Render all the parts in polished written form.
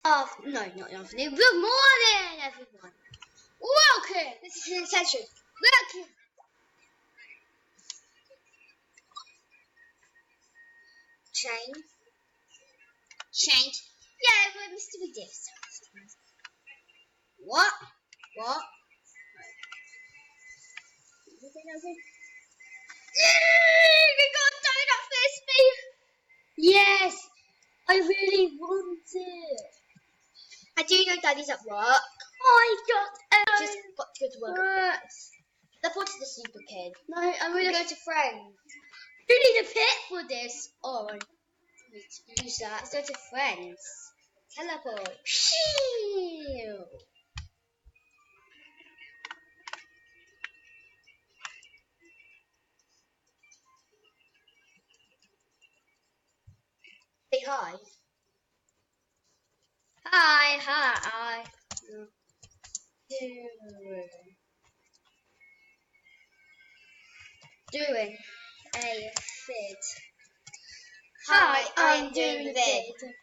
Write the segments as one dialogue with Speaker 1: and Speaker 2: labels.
Speaker 1: No, not afternoon. Good morning, everyone. Welcome. This is an session. Welcome. Change. Yeah, but Mr. Ridiculous. What? We got donut frisbee. Yes, I really want it. I do know Daddy's at work. Just got to go to work. Let's watch the Super Kid. No, I'm gonna go to Friends. You need a pet for this. Oh, I need to use that. Let's go to Friends. Teleport. Phew. Say hi. Hi. Doing a vid. Hi, I'm doing the vid.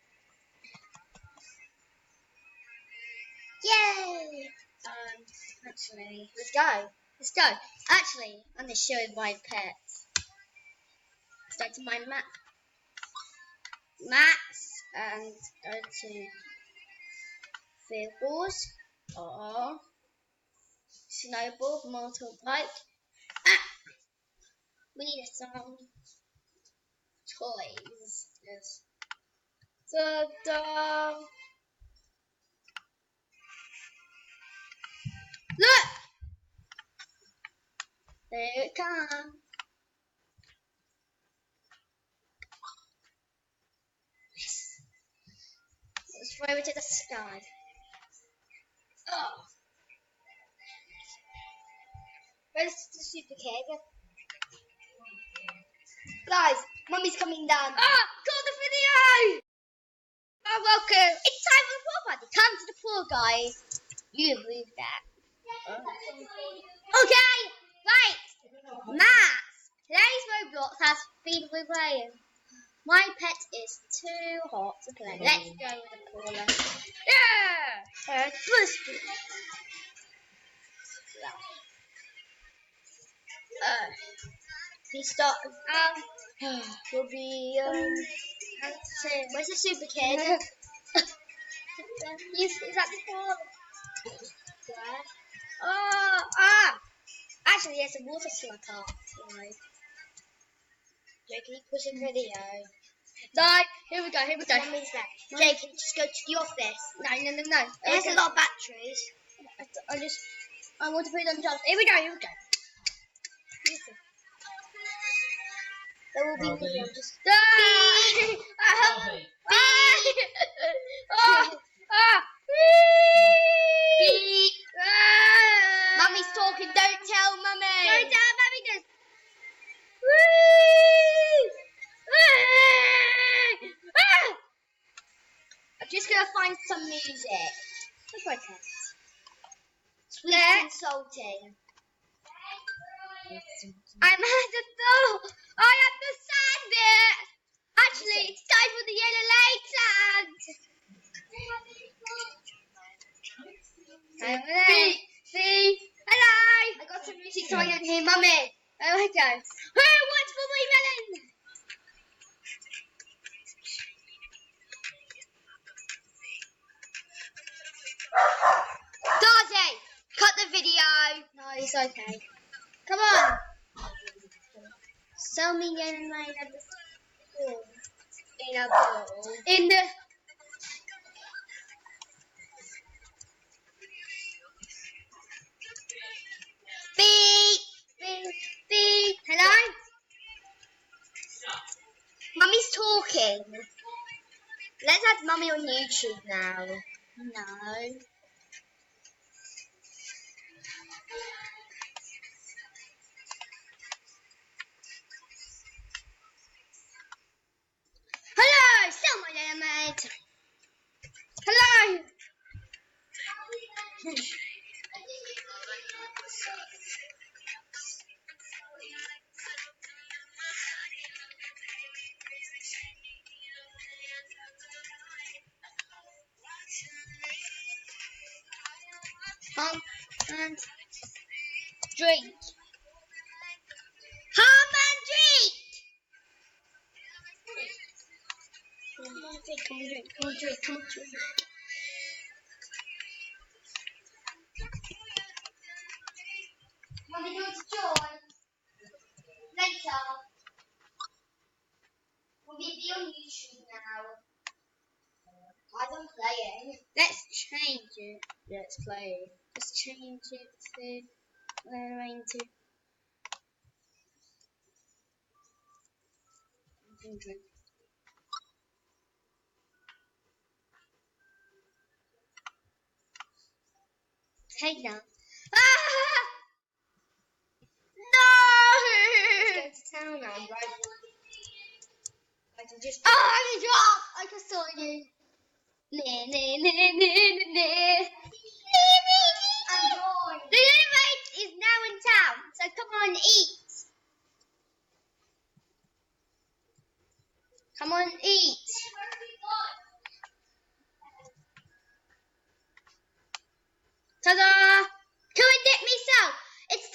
Speaker 1: Yay! Actually, let's go. Actually, I'm gonna show my pets. Let's go to my maps and go to vehicles or snowball, motorbike. We need some toys. Yes. Ta-da! Look! There it comes. Yes. Let's throw it to the sky. Oh. Where's the Super Kid? Guys, Mummy's coming down. Got the video! Oh, welcome. It's time for the pool party. Come to the pool, guys. You move that. Okay, right. Max, today's Roblox has been replaying. My pet is too hot to play. Let's go with the cooler. Yeah! We start. We'll be. Where's the Super Kid? Is that the pool? Where? Actually, there's a water slide up. Right. Jake, can you push a video? No, here we go. Mummy's there. Jake, can you just go to the office? No. It has a lot of batteries. I want to put it on the job. Here we go. Listen. There will be video. Just. Mummy's talking. Don't tell Mummy. Don't tell Mummy this. I'm just gonna find some music. That's my test. Sweet and salty. I'm at the door. I understand it. Actually, it's time for the yellow lights. See? Hello. I got some music so I can hear Mummy. Oh my God. Who wants for my melon? Darcy, cut the video. No, it's okay. Come on. Sell me in my pool. In a pool. In the. Beep. Hello? Mummy's talking. Let's add Mummy on YouTube now. No. Hello, still my little mate. Hello. Come and drink. Come and drink. Come on, drink. Come on, drink. Come on, drink. Come on, drink. Want to go to join later? Will we be on YouTube now? I don't play it. Let's change it. Let's play it. Let's change it to drink. Take down. Ah! No! Let's go to town now, right? I can just. Oh, I'm drop! I just saw you. The inmate is now in town, so come on, eat. Come on, eat. Ta-da! Come and get me some. It's $10.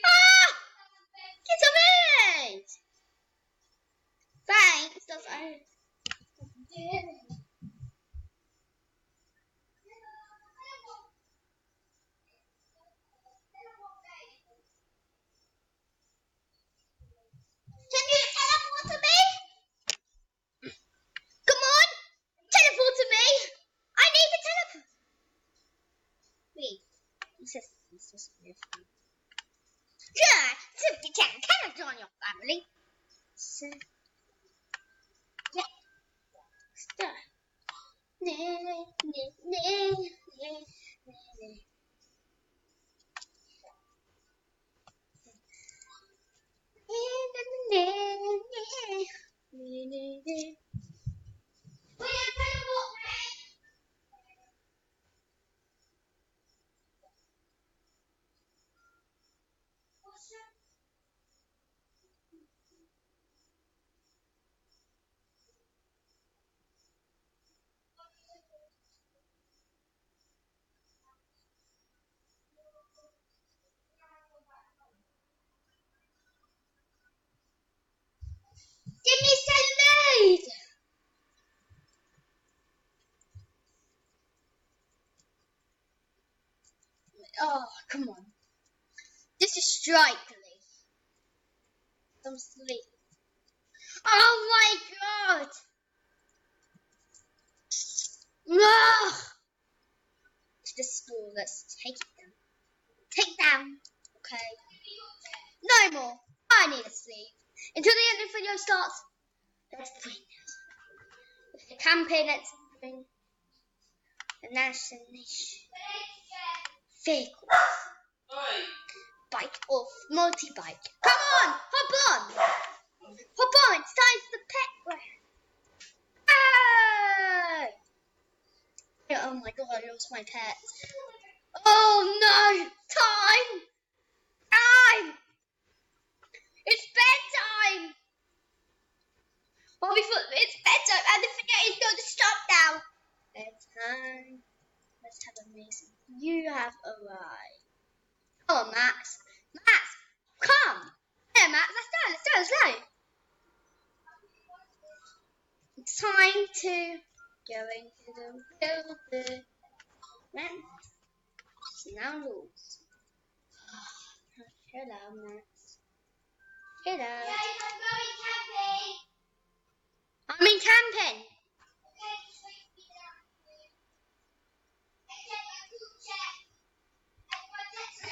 Speaker 1: Ah! It's a minute. Thanks. That's I. Can you teleport to me? Come on, teleport to me. I need to teleport. Wait, this is different. Yeah, simply can join your family. So, yeah, start. Give me some lead. Oh, come on. This is strikely. Some sleep. Oh my god. Ugh. To the school. Let's take it down. Take down. Okay. No more. I need to sleep. Until the end of the video starts. Let's bring this. The campaign, let's bring the national vehicle. Bike or multi-bike. Come on, hop on. Hop on, it's time for the pet ride. Ah! Oh my god, I lost my pet. Oh no, time. Time. It's bedtime. Well, it's bedtime and the video is going to stop now. Bedtime. Let's have a mason. You have arrived. Come on, Max. Max, come. Hey, Max, let's go. It's time to go into the building. Now rules. Hello, Max. Hello. Guys, I'm going camping. I'm in camping. Okay, just wait for me down here. Check my food check. And my text.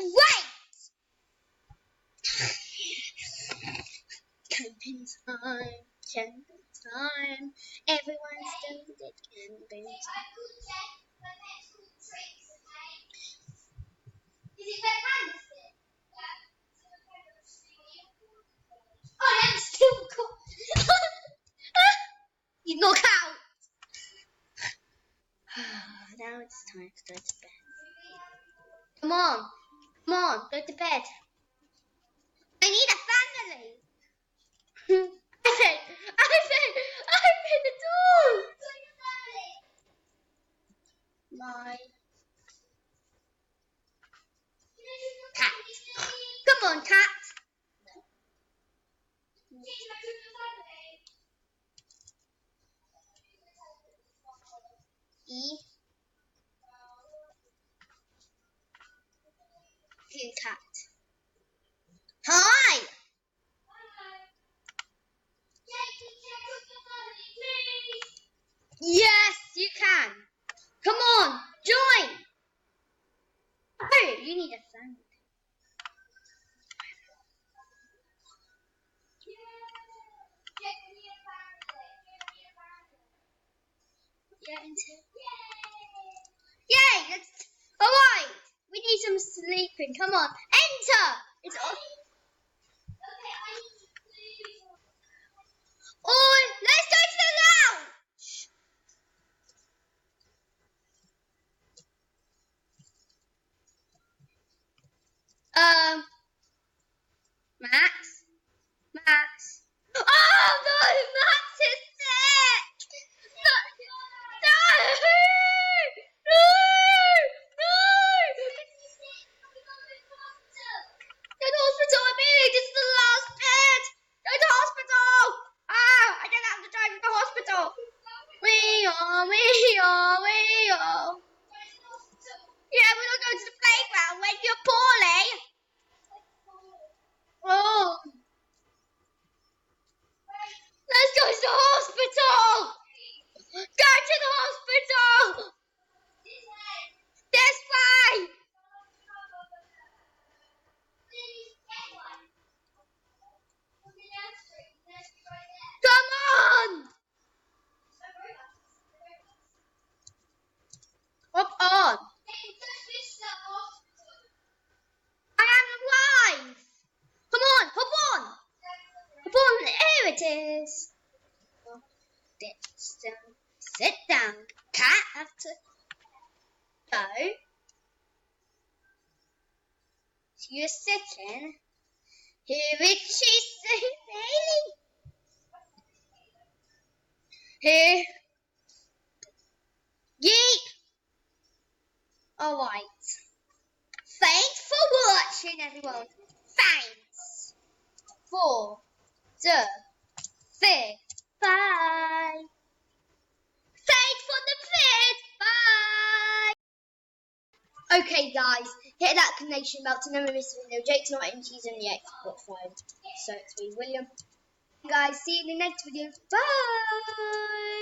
Speaker 1: Wait! Camping time. Camping time. Everyone's doing it. Camping time. Food check. My next food tricks, okay? Is it red pandas bit? Yeah. Oh, that's too cool. You knock out. Now it's time to go to bed. Come on, go to bed. I need a family. I said, Kitty cat. Hi! Yes, you can. Come on, join. Oh, you need a friend. Yay! All right. We need some sleeping. Come on, enter. It's all. Oh, let's go to the lounge. Max. Max. Oh no, Max is sick. No, no, no, no. Go to the hospital immediately. This is the last bit. Go to the hospital. Ah, I don't have to drive to the hospital. We are. Yeah, we're not going to the playground when you're poorly. Oh. Let's go to the hospital. Go to the hospital. This way. Come on. Hop on. I am alive. Come on, hop on. Hop on. Here it is. Sit down. Cat. Go. You're sitting. Here it is. Here. Yeet. Alright. Thanks for watching, everyone. Thanks for the vid. Bye. Thanks for the vid. Bye. Okay, guys. Hit that connection bell to never miss a video. Jake's not in. He's on the Xbox phone. So it's me, William. Guys, see you in the next video. Bye.